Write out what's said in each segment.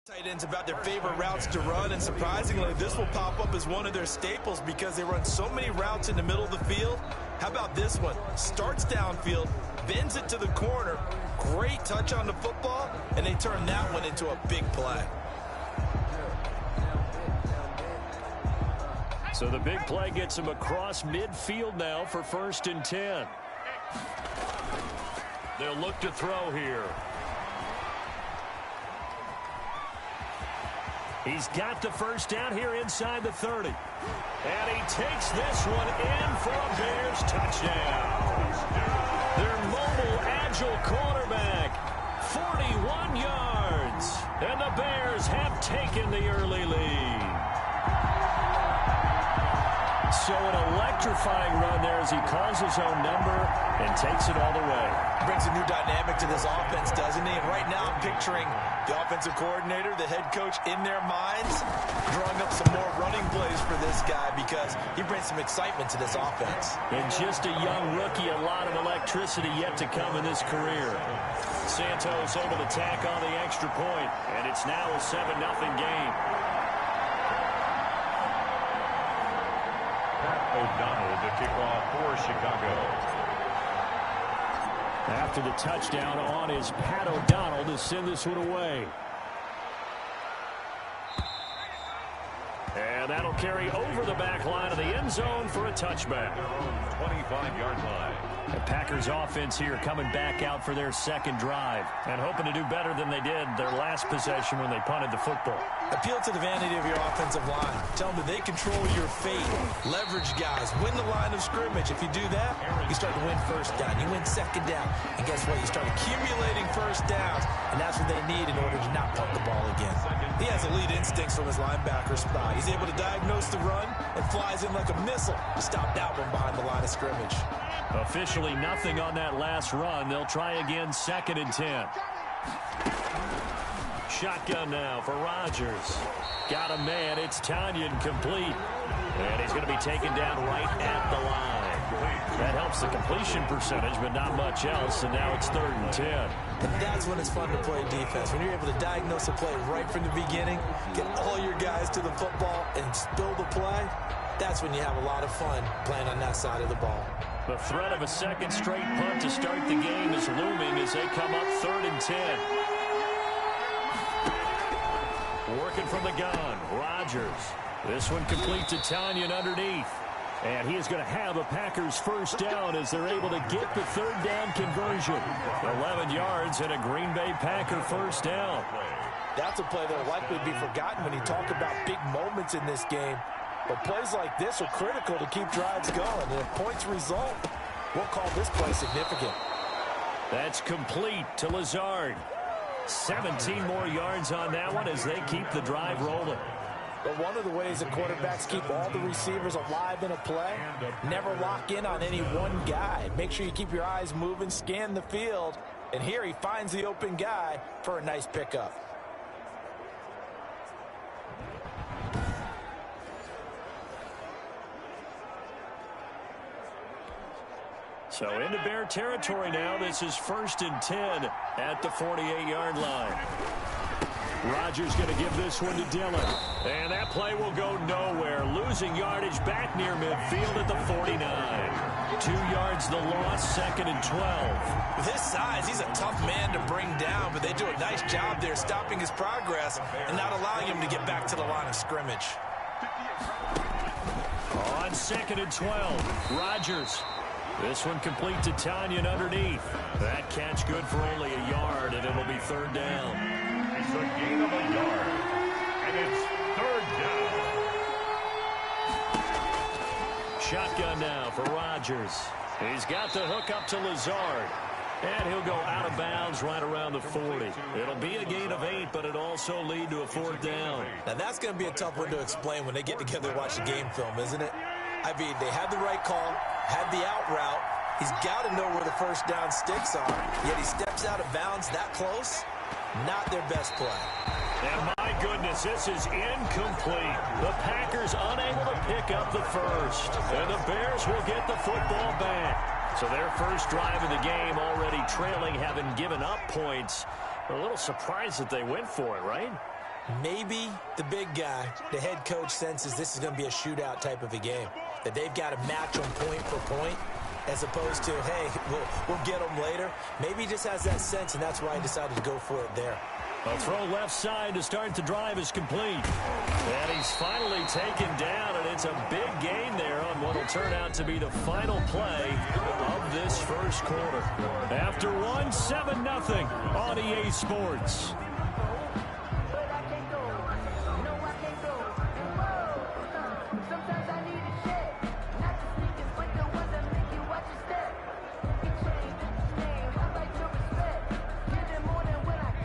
Tight ends about their favorite routes to run, and surprisingly, this will pop up as one of their staples because they run so many routes in the middle of the field. How about this one? Starts downfield, bends it to the corner, great touch on the football, and they turn that one into a big play. So the big play gets him across midfield now for 1st and 10. They'll look to throw here. He's got the first down here inside the 30. And he takes this one in for a Bears touchdown. Their mobile, agile quarterback, 41 yards. And the Bears have taken the early lead. So an electrifying run there as he calls his own number and takes it all the way. Brings a new dynamic to this offense, doesn't he? And right now I'm picturing the offensive coordinator, the head coach in their minds, drawing up some more running plays for this guy because he brings some excitement to this offense. And just a young rookie, a lot of electricity yet to come in this career. Santos able to tack on the extra point, and it's now a 7-0 game. O'Donnell to kick off for Chicago. After the touchdown on is Pat O'Donnell to send this one away. And that'll carry over the back line of the end zone for a touchback. 25-yard line. The Packers offense here coming back out for their second drive and hoping to do better than they did their last possession when they punted the football. Appeal to the vanity of your offensive line. Tell them that they control your fate. Leverage guys. Win the line of scrimmage. If you do that, you start to win first down. You win second down. And guess what? You start accumulating first downs. And that's what they need in order to not punt the ball again. He has elite instincts from his linebacker spot. He's able to diagnose the run and flies in like a missile to stop that one behind the line of scrimmage. Officially nothing on that last run. They'll try again 2nd and 10. Shotgun now for Rodgers. Got a man. It's Tanyan complete. And he's going to be taken down right at the line. That helps the completion percentage, but not much else. And now it's 3rd and 10. And that's when it's fun to play defense. When you're able to diagnose a play right from the beginning, get all your guys to the football, and spill the play, that's when you have a lot of fun playing on that side of the ball. The threat of a second straight punt to start the game is looming as they come up 3rd and 10. Working from the gun, Rodgers. This one complete to Tanyan underneath. And he is going to have a Packers first down as they're able to get the 3rd down conversion. 11 yards and a Green Bay Packer first down. That's a play that will likely be forgotten when you talk about big moments in this game. But plays like this are critical to keep drives going. And if points result, we'll call this play significant. That's complete to Lazard. 17 more yards on that one as they keep the drive rolling. But one of the ways that quarterbacks keep all the receivers alive in a play, never lock in on any one guy. Make sure you keep your eyes moving, scan the field. And here he finds the open guy for a nice pickup. So into Bear territory now. This is 1st and 10 at the 48-yard line. Rodgers going to give this one to Dillon. And that play will go nowhere. Losing yardage back near midfield at the 49. 2 yards the loss, 2nd and 12. With his size, he's a tough man to bring down, but they do a nice job there stopping his progress and not allowing him to get back to the line of scrimmage. On 2nd and 12, Rodgers. This one complete to Tanyan underneath. That catch good for only a yard, and it'll be 3rd down. It's a gain of a yard, and it's 3rd down. Shotgun now for Rodgers. He's got the hook up to Lazard. And he'll go out of bounds right around the 40. It'll be a gain of 8, but it'll also lead to a 4th down. Now that's going to be a tough one to explain when they get together and watch the game film, isn't it? I mean, they had the right call, had the out route. He's got to know where the first down sticks are, yet he steps out of bounds that close. Not their best play. And my goodness, this is incomplete. The Packers unable to pick up the first. And the Bears will get the football back. So their first drive of the game already trailing, having given up points. A little surprised that they went for it, right? Maybe the big guy, the head coach, senses this is going to be a shootout type of a game, that they've got to match them point for point, as opposed to, hey, we'll get them later. Maybe he just has that sense, and that's why he decided to go for it there. A throw left side to start the drive is complete. And he's finally taken down, and it's a big gain there on what will turn out to be the final play of this first quarter. After one, 7-0 on EA Sports.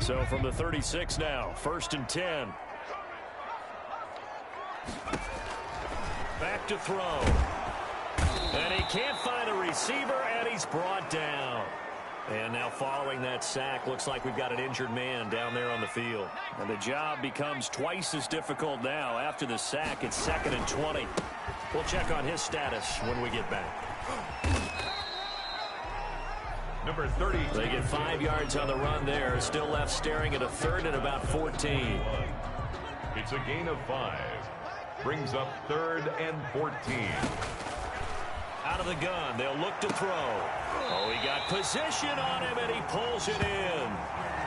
So from the 36 now, 1st and 10. Back to throw. And he can't find a receiver, and he's brought down. And now following that sack, looks like we've got an injured man down there on the field. And the job becomes twice as difficult now. After the sack, it's 2nd and 20. We'll check on his status when we get back. Number 30. They get 5 yards on the run there. Still left staring at a 3rd and about 14. It's a gain of 5. Brings up 3rd and 14. Out of the gun. They'll look to throw. Oh, he got position on him, and he pulls it in.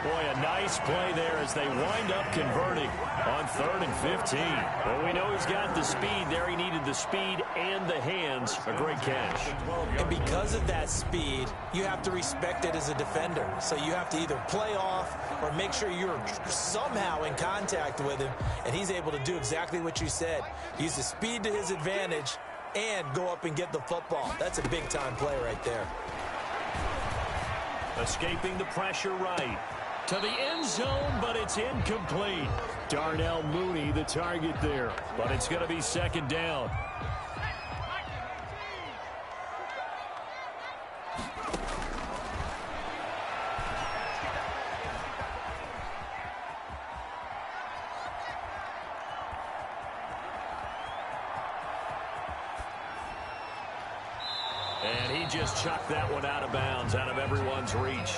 Boy, a nice play there as they wind up converting on 3rd and 15. Well, we know he's got the speed there. He needed the speed and the hands. A great catch. And because of that speed, you have to respect it as a defender. So you have to either play off or make sure you're somehow in contact with him. And he's able to do exactly what you said. Use the speed to his advantage and go up and get the football. That's a big-time play right there. Escaping the pressure right. To the end zone, but it's incomplete. Darnell Mooney, the target there. But it's going to be 2nd down. And he just chucked that one out of bounds, out of everyone's reach.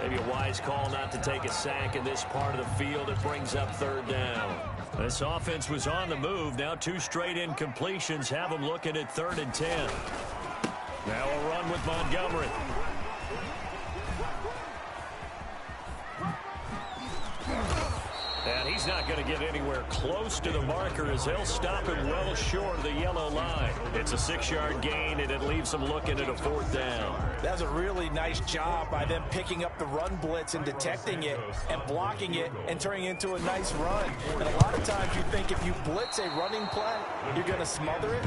Maybe a wise call not to take a sack in this part of the field. It brings up 3rd down. This offense was on the move. Now 2 straight incompletions have them looking at 3rd and 10. Now a run with Montgomery. And he's not going to get anywhere close to the marker as they'll stop him well short of the yellow line. It's a 6-yard gain, and it leaves them looking at a 4th down. That's a really nice job by them picking up the run blitz and detecting it and blocking it and turning it into a nice run. And a lot of times you think if you blitz a running play, you're going to smother it.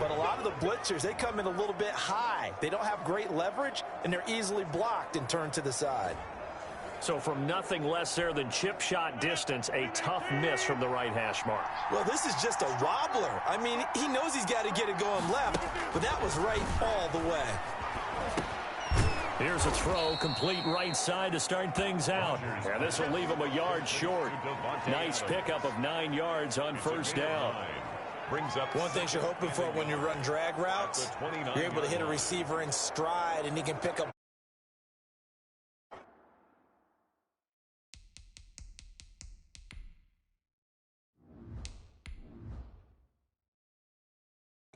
But a lot of the blitzers, they come in a little bit high. They don't have great leverage, and they're easily blocked and turned to the side. So from nothing less there than chip shot distance, a tough miss from the right hash mark. Well, this is just a wobbler. I mean, he knows he's got to get it going left, but that was right all the way. Here's a throw, complete right side to start things out. And this will leave him a yard short. Nice pickup of 9 yards on 1st down. Brings up one thing you're hoping for when you run drag routes, you're able to hit a receiver in stride, and he can pick up.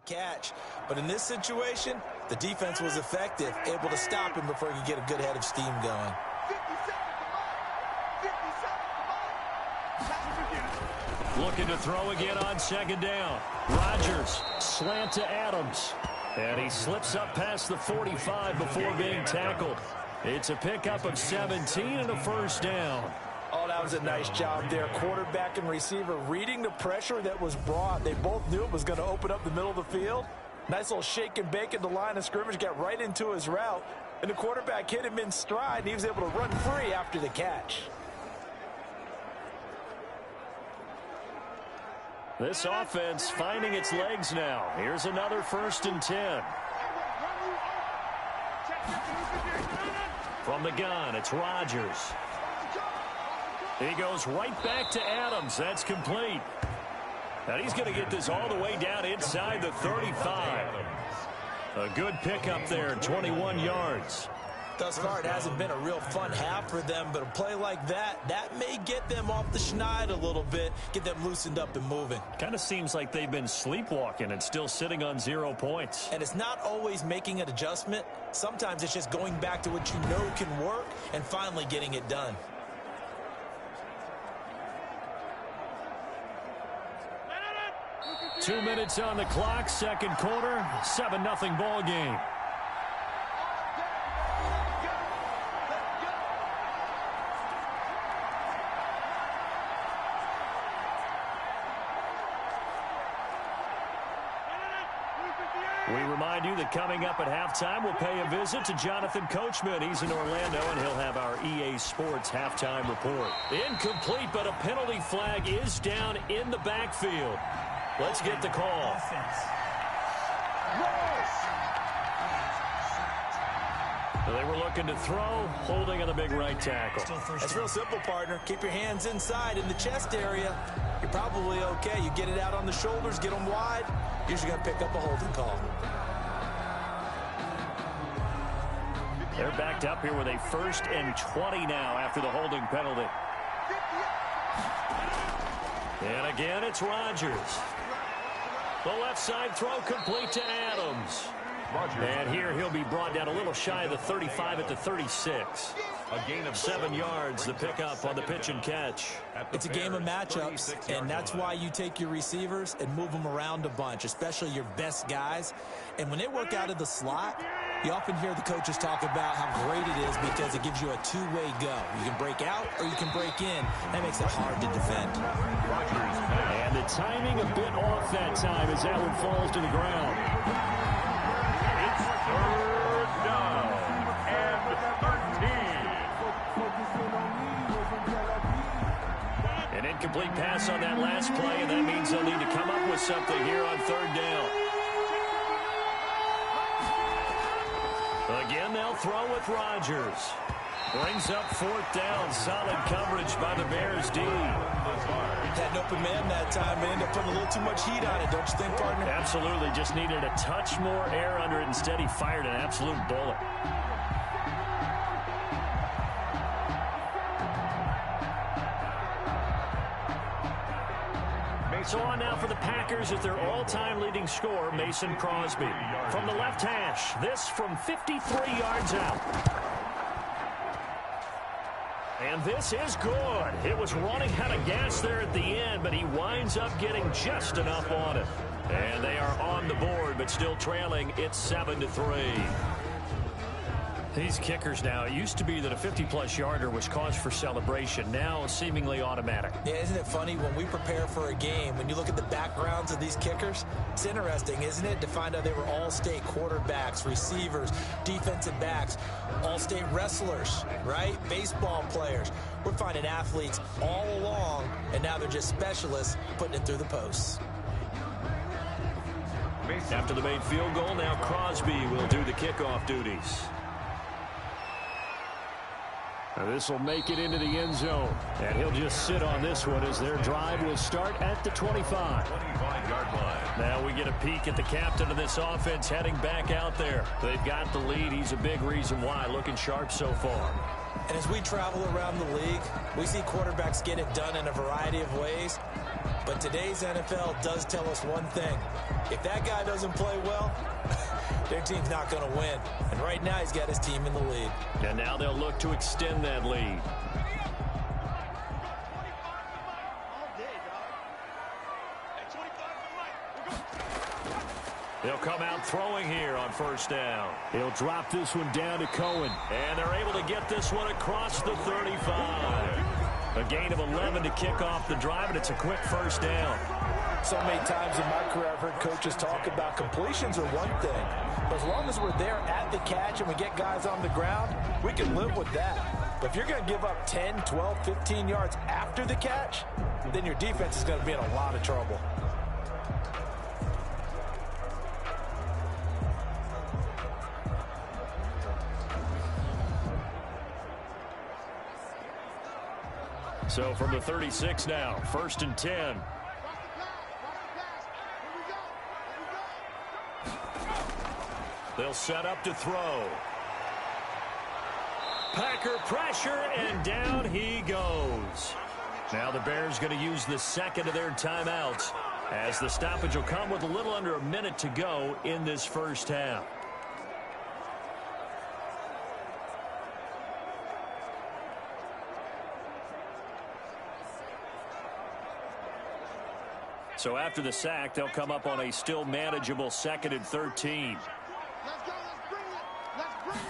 Catch. But in this situation, the defense was effective, able to stop him before he could get a good head of steam going. Looking to throw again on 2nd down. Rodgers, slant to Adams. And he slips up past the 45 before being tackled. It's a pickup of 17 and a 1st down. Oh, that was a nice job there. Quarterback and receiver reading the pressure that was brought. They both knew it was going to open up the middle of the field. Nice little shake and bake at the line of scrimmage, got right into his route. And the quarterback hit him in stride, and he was able to run free after the catch. This offense finding its legs now. Here's another 1st and 10. From the gun, it's Rodgers. He goes right back to Adams. That's complete. And he's going to get this all the way down inside the 35. A good pickup there, 21 yards. Thus far, it hasn't been a real fun half for them, but a play like that may get them off the schneid a little bit, get them loosened up and moving. Kind of seems like they've been sleepwalking and still sitting on 0 points. And it's not always making an adjustment. Sometimes it's just going back to what you know can work and finally getting it done. Two minutes on the clock, second quarter, 7-0 ball game. We remind you that coming up at halftime, we'll pay a visit to Jonathan Coachman. He's in Orlando, and he'll have our EA Sports halftime report. Incomplete, but a penalty flag is down in the backfield. Let's get the call. They were looking to throw, holding on the big right tackle. That's real simple, partner. Keep your hands inside in the chest area. You're probably okay. You get it out on the shoulders, get them wide. Usually going to pick up a holding call. They're backed up here with a 1st and 20 now after the holding penalty. And again, it's Rodgers. The left side throw complete to Adams. And here he'll be brought down a little shy of the 35 at the 36. A gain of 7 yards, the pickup on the pitch and catch. It's a game of matchups, and that's why you take your receivers and move them around a bunch, especially your best guys. And when they work out of the slot, you often hear the coaches talk about how great it is because it gives you a two-way go. You can break out or you can break in. That makes it hard to defend. And the timing a bit off that time as that one falls to the ground. It's 3rd down and 13. An incomplete pass on that last play, and that means they'll need to come up with something here on 3rd down. Again, they'll throw with Rodgers. Brings up 4th down. Solid coverage by the Bears D. Had an open man that time, but ended up putting a little too much heat on it, don't you think, partner? Absolutely. Just needed a touch more air under it. Instead, he fired an absolute bullet. So on now for the Packers is their all-time leading scorer, Mason Crosby. From the left hash, this from 53 yards out. And this is good. It was running out of gas there at the end, but he winds up getting just enough on it. And they are on the board, but still trailing. It's 7-3. These kickers now, it used to be that a 50-plus yarder was cause for celebration. Now, seemingly automatic. Yeah, isn't it funny when we prepare for a game, when you look at the backgrounds of these kickers, it's interesting, isn't it, to find out they were all-state quarterbacks, receivers, defensive backs, all-state wrestlers, right? Baseball players. We're finding athletes all along, and now they're just specialists putting it through the posts. After the made field goal, now Crosby will do the kickoff duties. Now this will make it into the end zone. And he'll just sit on this one as their drive will start at the 25. 25-yard line. Now we get a peek at the captain of this offense heading back out there. They've got the lead. He's a big reason why. Looking sharp so far. And as we travel around the league, we see quarterbacks get it done in a variety of ways. But today's NFL does tell us one thing. If that guy doesn't play well, their team's not going to win. And right now, he's got his team in the lead. And now they'll look to extend that lead. They'll come out throwing here on 1st down. He'll drop this one down to Cohen. And they're able to get this one across the 35. A gain of 11 to kick off the drive, and it's a quick 1st down. So many times in my career, I've heard coaches talk about completions are one thing. But as long as we're there at the catch and we get guys on the ground, we can live with that. But if you're going to give up 10, 12, 15 yards after the catch, then your defense is going to be in a lot of trouble. So from the 36 now, 1st and 10. They'll set up to throw. Packer pressure, and down he goes. Now the Bears going to use the second of their timeouts, as the stoppage will come with a little under a minute to go in this first half. So after the sack, they'll come up on a still manageable 2nd and 13. Let's go. Let's bring it. Let's bring it.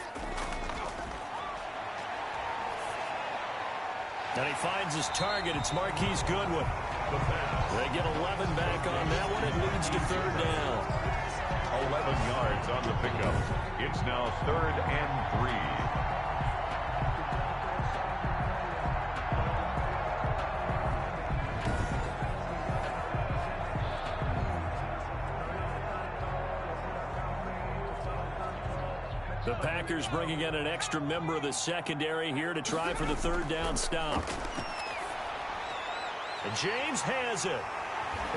And he finds his target. It's Marquise Goodwin. They get 11 back on that one. It leads to 3rd down. 11 yards on the pickup. It's now 3rd and 3. The Packers bringing in an extra member of the secondary here to try for the 3rd down stop. And James has it.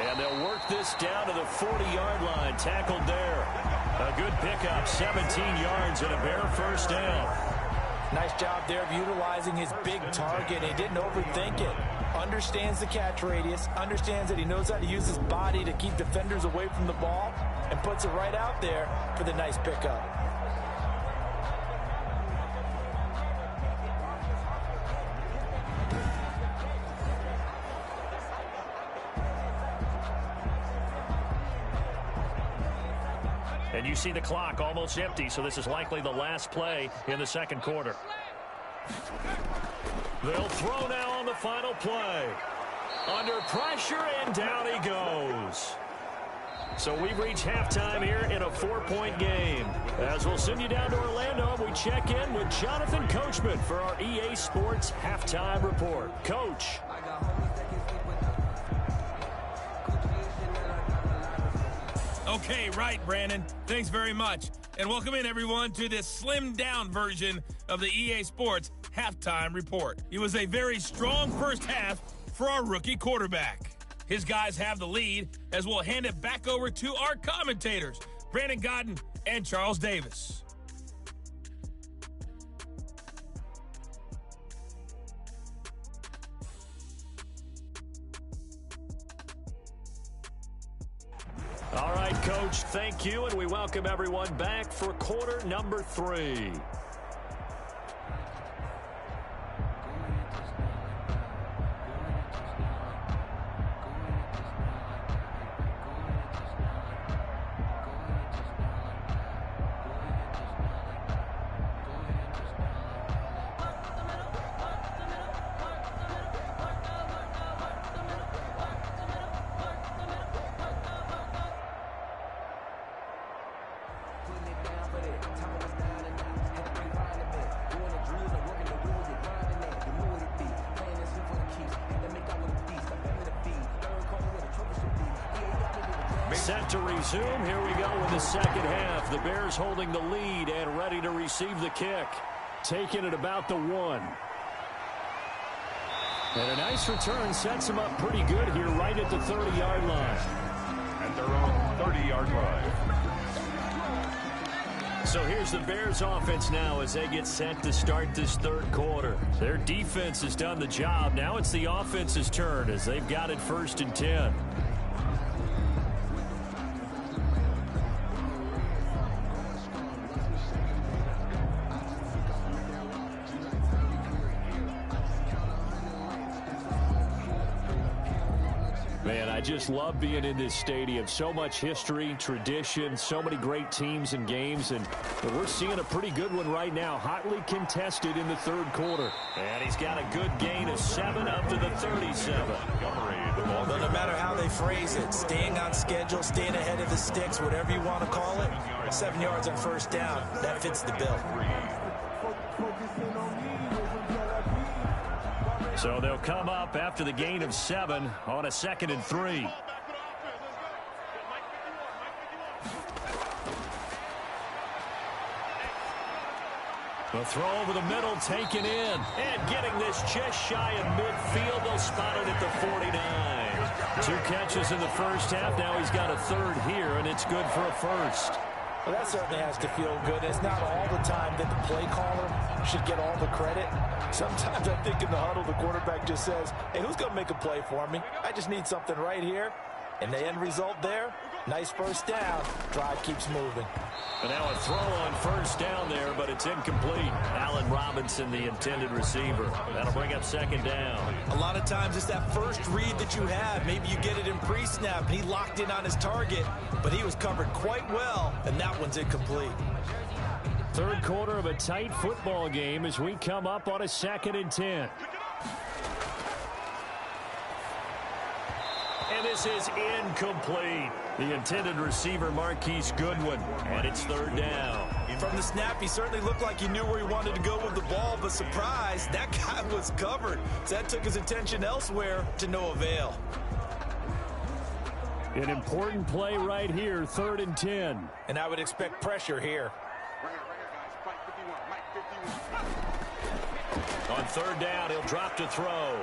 And they'll work this down to the 40-yard line. Tackled there. A good pickup, 17 yards and a Bear 1st down. Nice job there of utilizing his big target. He didn't overthink it. Understands the catch radius. Understands that he knows how to use his body to keep defenders away from the ball. And puts it right out there for the nice pickup. And you see the clock almost empty, so this is likely the last play in the 2nd quarter. They'll throw now on the final play. Under pressure, and down he goes. So we reach halftime here in a 4-point game. As we'll send you down to Orlando, we check in with Jonathan Coachman for our EA Sports Halftime Report. Coach. Okay, right, Brandon. Thanks very much. And welcome in, everyone, to this slimmed-down version of the EA Sports Halftime Report. It was a very strong first half for our rookie quarterback. His guys have the lead, as we'll hand it back over to our commentators, Brandon Godden and Charles Davis. All right, Coach, thank you, and we welcome everyone back for quarter number 3. Set to resume. Here we go in the second half. The Bears holding the lead and ready to receive the kick. Taking it about the 1. And a nice return sets them up pretty good here right at the 30-yard line. At their own 30-yard line. So here's the Bears offense now as they get set to start this 3rd quarter. Their defense has done the job. Now it's the offense's turn as they've got it 1st and 10. Man, I just love being in this stadium. So much history, tradition, so many great teams and games, and we're seeing a pretty good one right now, hotly contested in the 3rd quarter. And he's got a good gain of 7 up to the 37. Well, no matter how they phrase it, staying on schedule, staying ahead of the sticks, whatever you want to call it, 7 yards on 1st down, that fits the bill. So they'll come up after the gain of 7 on a 2nd and 3. The throw over the middle taken in. And getting this just shy of midfield. They'll spot it at the 49. 2 catches in the first half. Now he's got a 3rd here, and it's good for a 1st. Well, that certainly has to feel good. It's not all the time that the play caller should get all the credit. Sometimes I think in the huddle, the quarterback just says, hey, who's going to make a play for me? I just need something right here. And the end result there, nice first down. Drive keeps moving. And now a throw on first down there, but it's incomplete. Allen Robinson, the intended receiver. That'll bring up second down. A lot of times it's that first read that you have. Maybe you get it in pre-snap, and he locked in on his target, but he was covered quite well, and that one's incomplete. Third quarter of a tight football game as we come up on a 2nd and 10. And this is incomplete. The intended receiver, Marquise Goodwin, and it's third down. From the snap, he certainly looked like he knew where he wanted to go with the ball, but surprise, that guy was covered. So that took his attention elsewhere to no avail. An important play right here, 3rd and 10. And I would expect pressure here. On third down, he'll drop to throw.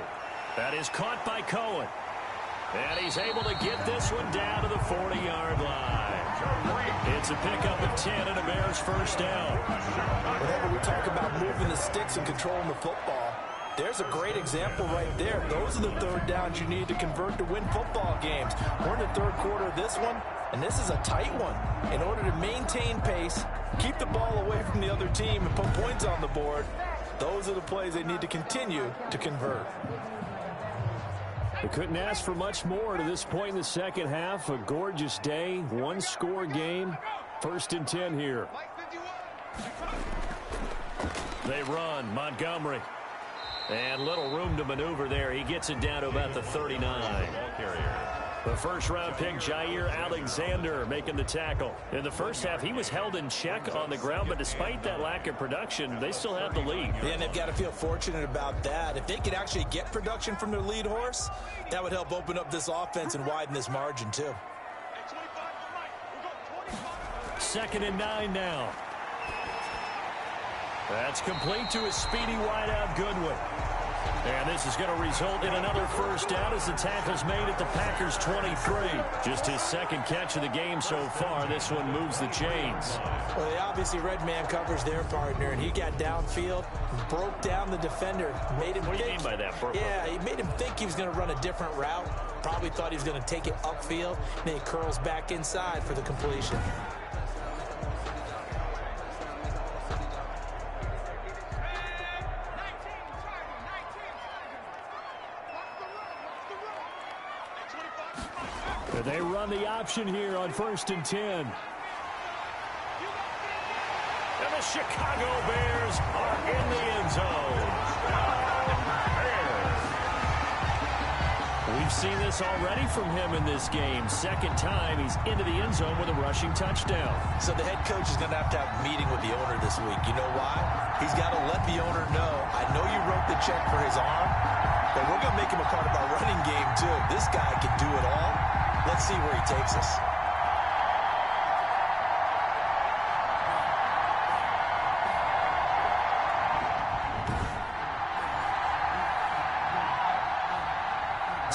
That is caught by Cohen. And he's able to get this one down to the 40-yard line. It's a pickup of 10 and a Bears first down. Whenever we talk about moving the sticks and controlling the football, there's a great example right there. Those are the third downs you need to convert to win football games. We're in the third quarter of this one, and this is a tight one. In order to maintain pace, keep the ball away from the other team, and put points on the board, those are the plays they need to continue to convert. They couldn't ask for much more to this point in the second half. A gorgeous day, one-score game. 1st and 10 here. They run. Montgomery. And little room to maneuver there. He gets it down to about the 39. The first-round pick, Jair Alexander, making the tackle. In the first half, he was held in check on the ground, but despite that lack of production, they still have the lead. Yeah, and they've got to feel fortunate about that. If they could actually get production from their lead horse, that would help open up this offense and widen this margin, too. 2nd and 9 now. That's complete to a speedy wideout Goodwin. And this is going to result in another first down as the tackle's made at the Packers' 23. Just his second catch of the game so far. This one moves the chains. Well, they obviously red man covers their partner, and he got downfield, broke down the defender. Made him what do you mean by that, Burko? Yeah, he made him think he was going to run a different route. Probably thought he was going to take it upfield. Then he curls back inside for the completion. They run the option here on 1st and 10. And the Chicago Bears are in the end zone. We've seen this already from him in this game. Second time he's into the end zone with a rushing touchdown. So the head coach is going to have a meeting with the owner this week. You know why? He's got to let the owner know, I know you wrote the check for his arm, but we're going to make him a part of our running game too. This guy can do it all. Let's see where he takes us.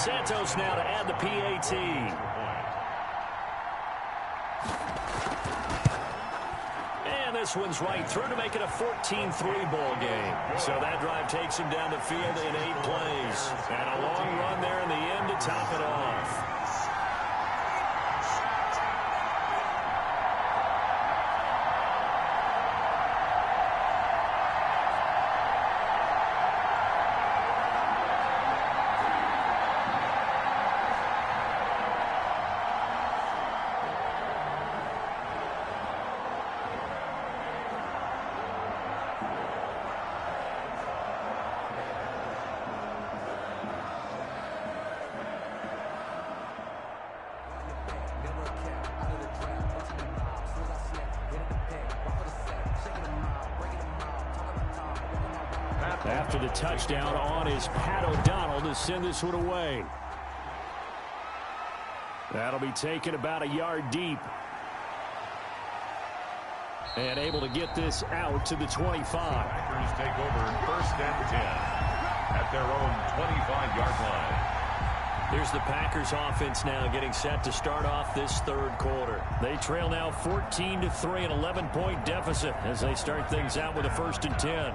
Santos now to add the PAT. And this one's right through to make it a 14-3 ball game. So that drive takes him down the field in 8 plays. And a long run there in the end to top it off. After the touchdown on is Pat O'Donnell to send this one away. That'll be taken about a yard deep. And able to get this out to the 25. Packers take over 1st and 10 at their own 25-yard line. Here's the Packers offense now getting set to start off this third quarter. They trail now 14-3, an 11-point deficit as they start things out with a 1st and 10.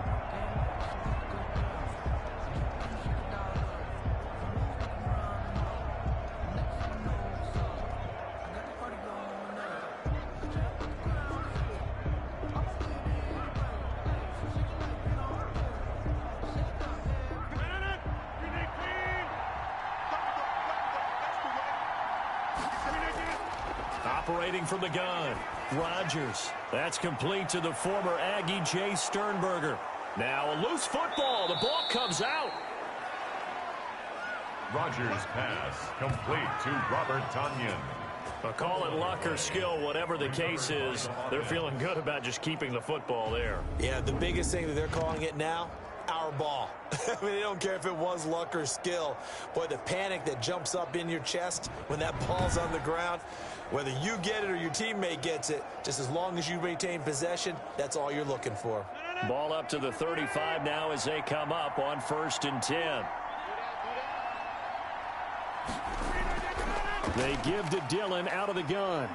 Operating from the gun, Rodgers. That's complete to the former Aggie Jay Sternberger. Now a loose football. The ball comes out. Rodgers' pass complete to Robert Tonyan. Call it luck or skill, whatever the case is. They're feeling good about just keeping the football there. Yeah, the biggest thing that they're calling it now, our ball. I mean, they don't care if it was luck or skill. Boy, the panic that jumps up in your chest when that ball's on the ground, whether you get it or your teammate gets it, just as long as you maintain possession, that's all you're looking for. Ball up to the 35 now as they come up on 1st and 10. They give to Dillon out of the gun.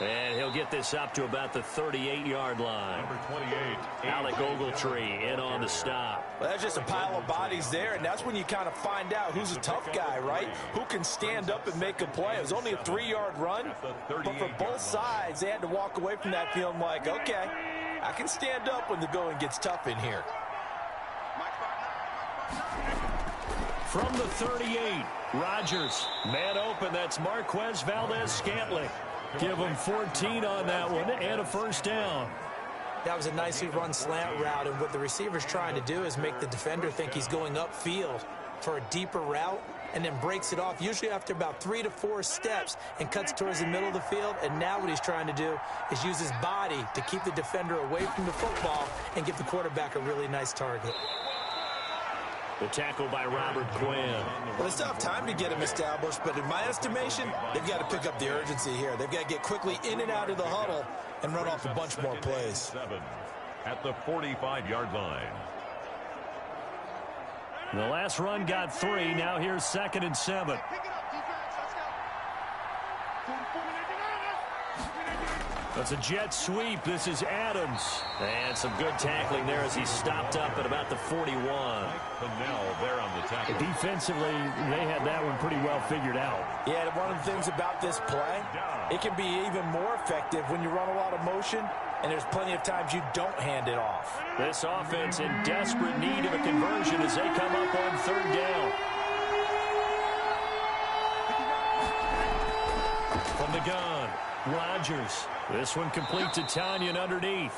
And he'll get this up to about the 38-yard line. Number 28, Alec Ogletree in on the stop. Well, that's just a pile of bodies there, and that's when you kind of find out who's a tough guy, right? Who can stand up and make a play. It was only a 3-yard run, but for both sides, they had to walk away from that feeling like, okay, I can stand up when the going gets tough in here. From the 38, Rodgers. Man open, that's Marquez Valdez-Scantling. Give him 14 on that one and a 1st down. That was a nicely run slant route, and what the receiver's trying to do is make the defender think he's going upfield for a deeper route and then breaks it off, usually after about 3 to 4 steps, and cuts towards the middle of the field. And now what he's trying to do is use his body to keep the defender away from the football and give the quarterback a really nice target. The tackle by Robert Quinn. Well, it's tough time to get him established, but in my estimation, they've got to pick up the urgency here. They've got to get quickly in and out of the huddle and run off a bunch more plays. 7 at the 45-yard line. The last run got 3. Now here's 2nd and 7. That's a jet sweep. This is Adams. And some good tackling there as he stopped up at about the 41. Pinnell there on the tackle. Defensively, they had that one pretty well figured out. Yeah, one of the things about this play, it can be even more effective when you run a lot of motion, and there's plenty of times you don't hand it off. This offense in desperate need of a conversion as they come up on 3rd down. From the gun, Rodgers. This one complete to Tonyan underneath.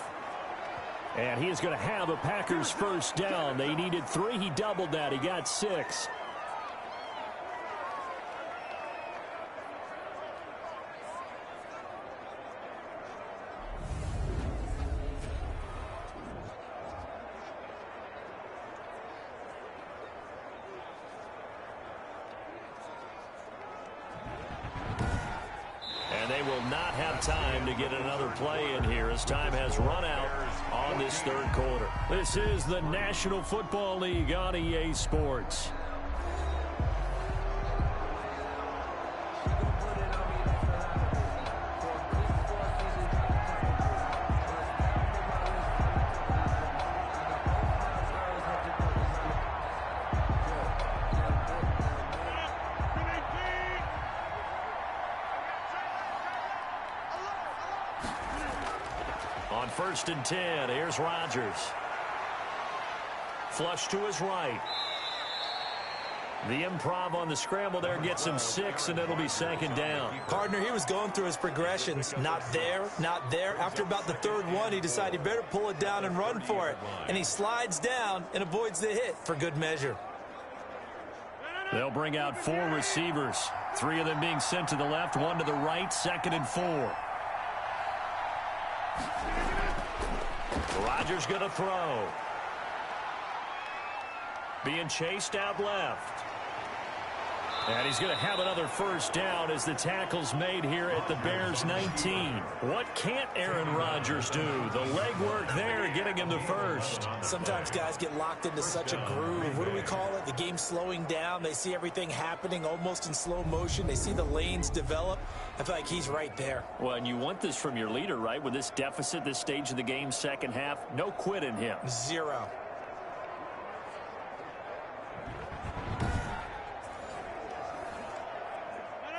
And he is going to have a Packers 1st down. They needed 3. He doubled that. He got 6. And they will not have time to get another play in here as time has run out on this 3rd quarter. This is the National Football League on EA Sports. On 1st and 10, here's Rodgers. Flush to his right. The improv on the scramble there gets him 6, and it'll be 2nd down. Partner, he was going through his progressions. Not there, not there. After about the 3rd one, he decided he better pull it down and run for it. And he slides down and avoids the hit for good measure. They'll bring out 4 receivers. 3 of them being sent to the left, 1 to the right, 2nd and 4. Rodgers going to throw. Being chased out left. And he's going to have another 1st down as the tackle's made here at the Bears 19. What can't Aaron Rodgers do? The legwork there getting him the 1st. Sometimes guys get locked into such a groove. What do we call it? The game slowing down. They see everything happening almost in slow motion. They see the lanes develop. I feel like he's right there. Well, and you want this from your leader, right? With this deficit, this stage of the game, second half, no quit in him. Zero.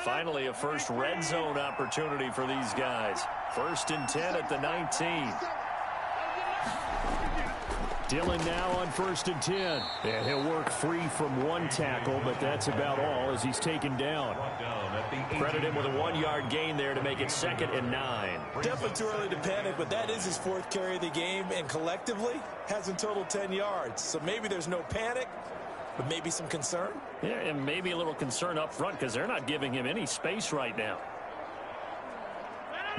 Finally, a first red zone opportunity for these guys. 1st and 10 at the 19. Dillon now on 1st and 10. And he'll work free from one tackle, but that's about all as he's taken down. Credit him with a 1-yard gain there to make it 2nd and 9. Definitely too early to panic, but that is his 4th carry of the game, and collectively has in total 10 yards. So maybe there's no panic, but maybe some concern. Yeah, and maybe a little concern up front because they're not giving him any space right now.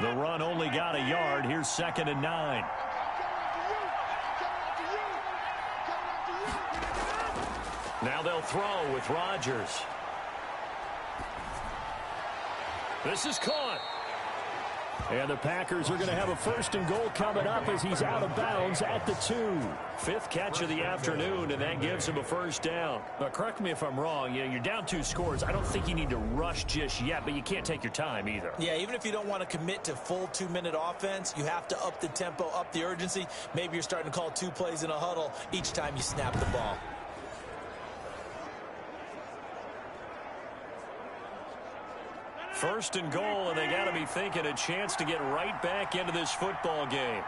The run only got a yard. Here's 2nd and 9. Now they'll throw with Rodgers. This is caught. And the Packers are going to have a 1st and goal coming up as he's out of bounds at the 2. 5th catch of the afternoon, and that gives him a 1st down. But correct me if I'm wrong. You're down 2 scores. I don't think you need to rush just yet, but you can't take your time either. Yeah, even if you don't want to commit to full 2-minute offense, you have to up the tempo, up the urgency. Maybe you're starting to call 2 plays in a huddle each time you snap the ball. First and goal, and they got to be thinking a chance to get right back into this football game.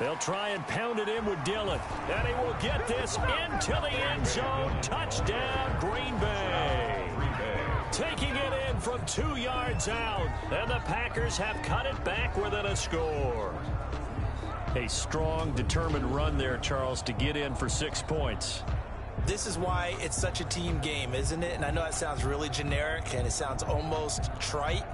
They'll try and pound it in with Dillon. And he will get this into the end zone. Touchdown, Green Bay. Taking it in from 2 yards out. And the Packers have cut it back within a score. A strong, determined run there, Charles, to get in for 6 points. This is why it's such a team game, isn't it? And I know that sounds really generic and it sounds almost trite,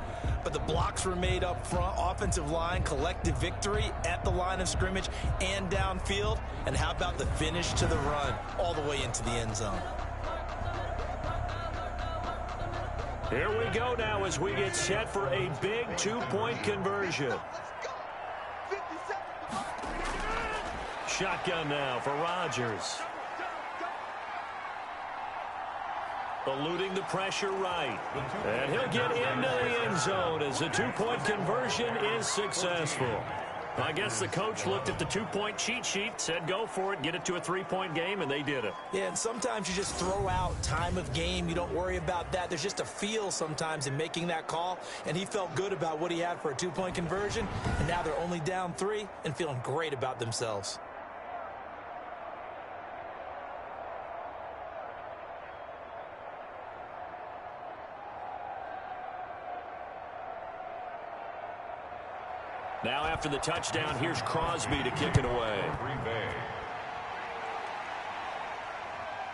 but the blocks were made up front, offensive line, collective victory at the line of scrimmage and downfield. And how about the finish to the run all the way into the end zone? Here we go now as we get set for a big 2-point conversion. Shotgun now for Rodgers. Eluding the pressure right. And he'll get into the end zone as the 2-point conversion is successful. I guess the coach looked at the 2-point cheat sheet, said go for it, get it to a 3-point game, and they did it. Yeah, and sometimes you just throw out time of game. You don't worry about that. There's just a feel sometimes in making that call, and he felt good about what he had for a 2-point conversion, and now they're only down 3 and feeling great about themselves. Now after the touchdown, here's Crosby to kick it away.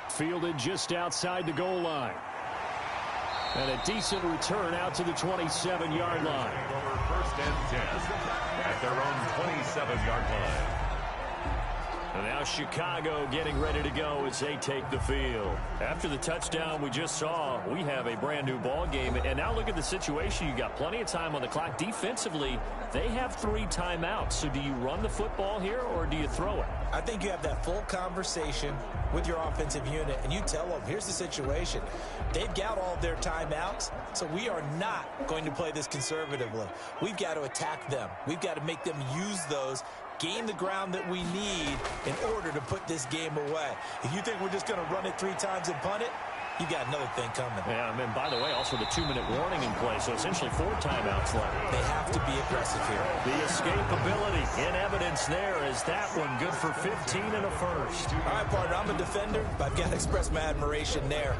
Fielded just outside the goal line. And a decent return out to the 27-yard line. Over 1st and 10 at their own 27-yard line. And now Chicago getting ready to go as they take the field. After the touchdown we just saw, we have a brand new ball game. And now look at the situation. You got plenty of time on the clock. Defensively, they have 3 timeouts. So do you run the football here or do you throw it? I think you have that full conversation with your offensive unit, and you tell them, here's the situation. They've got all their timeouts, so we are not going to play this conservatively. We've got to attack them. We've got to make them use those, gain the ground that we need in order to put this game away. If you think we're just going to run it 3 times and punt it, you got another thing coming. Yeah, and by the way, also the 2-minute warning in play, so essentially 4 timeouts left. They have to be aggressive here. The escapability in evidence there is that one good for 15 and a first. All right, partner, I'm a defender, but I've got to express my admiration there.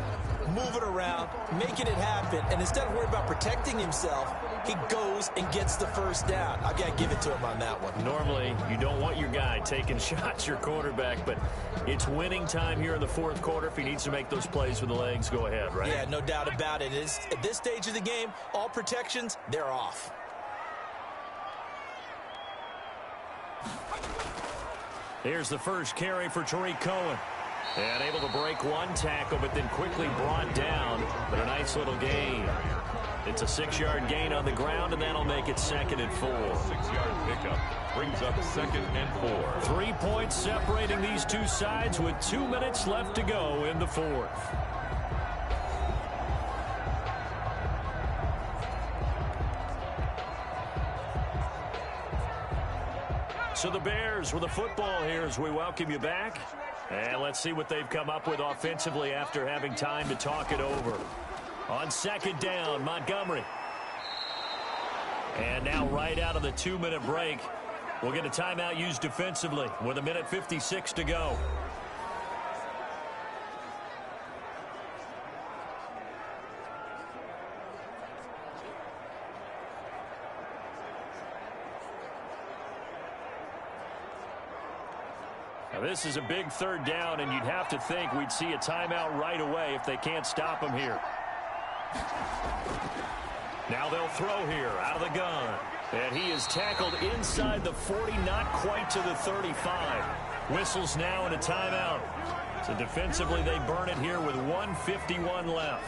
Moving around, making it happen, and instead of worrying about protecting himself, he goes and gets the first down. I've got to give it to him on that one. Normally, you don't want your guy taking shots, your quarterback, but it's winning time here in the 4th quarter. If he needs to make those plays with the legs, go ahead, right? Yeah, no doubt about it. At this stage of the game, all protections, they're off. Here's the first carry for Tariq Cohen. And able to break 1 tackle, but then quickly brought down. But a nice little gain. It's a 6-yard gain on the ground, and that'll make it 2nd and 4. 6-yard pickup brings up 2nd and 4. 3 points separating these two sides with 2 minutes left to go in the 4th. So the Bears with a football here as we welcome you back. And let's see what they've come up with offensively after having time to talk it over. On 2nd down, Montgomery. And now right out of the 2-minute break, we'll get a timeout used defensively with 1:56 to go. Now this is a big 3rd down, and you'd have to think we'd see a timeout right away if they can't stop him here. Now they'll throw here out of the gun. And he is tackled inside the 40, not quite to the 35. Whistles now and a timeout. So defensively they burn it here with 1:51 left.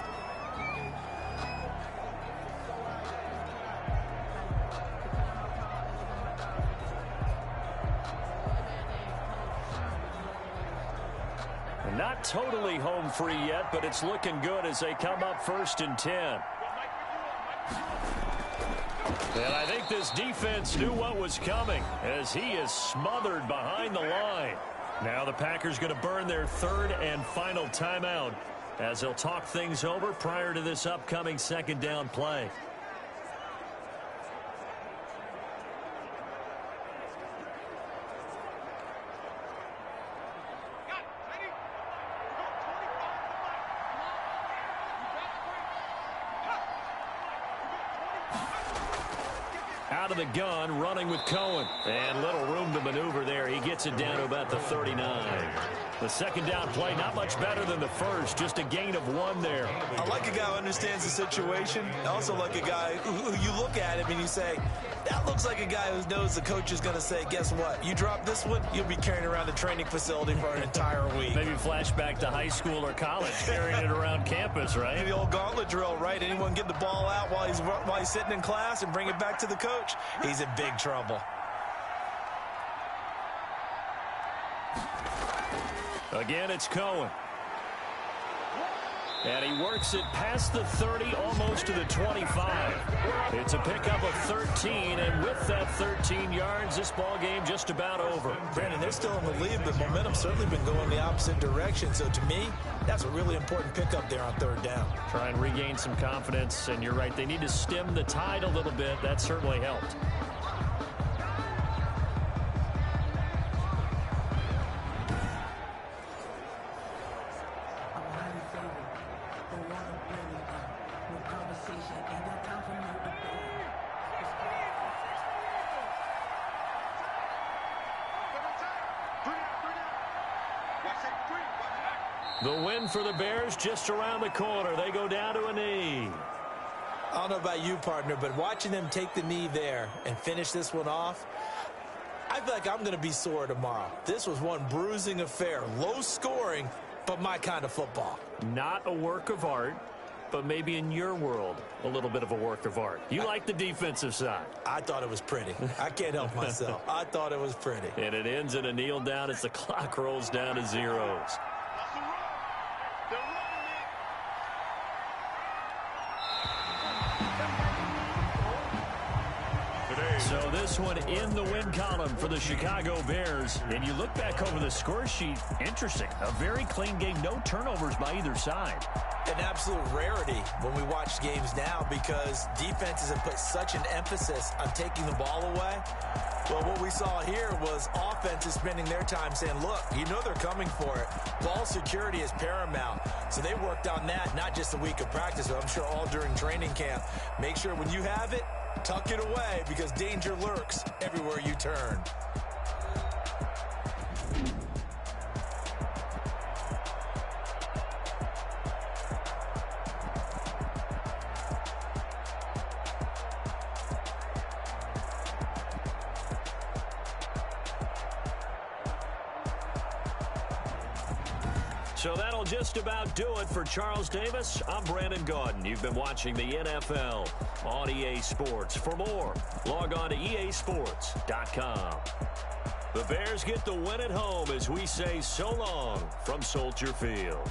Not totally home free yet, but it's looking good as they come up 1st and 10. And I think this defense knew what was coming as he is smothered behind the line. Now the Packers going to burn their 3rd and final timeout as they'll talk things over prior to this upcoming 2nd down play. Out of the gun, running with Cohen. And little room to maneuver there. He gets it down to about the 39. The 2nd down play, not much better than the first. Just a gain of 1 there. I like a guy who understands the situation. I also like a guy who you look at him and you say, that looks like a guy who knows the coach is going to say, guess what? You drop this one, you'll be carrying around the training facility for an entire week. Maybe flashback to high school or college, carrying it around campus, right? The old gauntlet drill, right? Anyone get the ball out while he's sitting in class and bring it back to the coach? He's in big trouble. Again, it's Cohen. And he works it past the 30, almost to the 25. It's a pickup of 13, and with that 13 yards, this ball game just about over. Brandon, they're still in the lead, but momentum's certainly been going the opposite direction. So to me, that's a really important pickup there on 3rd down. Try and regain some confidence, and you're right, they need to stem the tide a little bit. That certainly helped. The win for the Bears just around the corner. They go down to a knee. I don't know about you, partner, but watching them take the knee there and finish this one off, I feel like I'm going to be sore tomorrow. This was one bruising affair. Low scoring, but my kind of football. Not a work of art, but maybe in your world, a little bit of a work of art. You like the defensive side. I thought it was pretty. I can't help myself. I thought it was pretty. And it ends in a kneel down as the clock rolls down to zeros. So this one in the win column for the Chicago Bears. And you look back over the score sheet, interesting. A very clean game, no turnovers by either side. An absolute rarity when we watch games now because defenses have put such an emphasis on taking the ball away. Well, what we saw here was offenses spending their time saying, look, you know they're coming for it. Ball security is paramount. So they worked on that, not just a week of practice, but I'm sure all during training camp. Make sure when you have it, tuck it away because danger lurks everywhere you turn. So that'll just about do it for Charles Davis. I'm Brandon Gaudin. You've been watching the NFL on EA Sports. For more, log on to easports.com. The Bears get the win at home as we say so long from Soldier Field.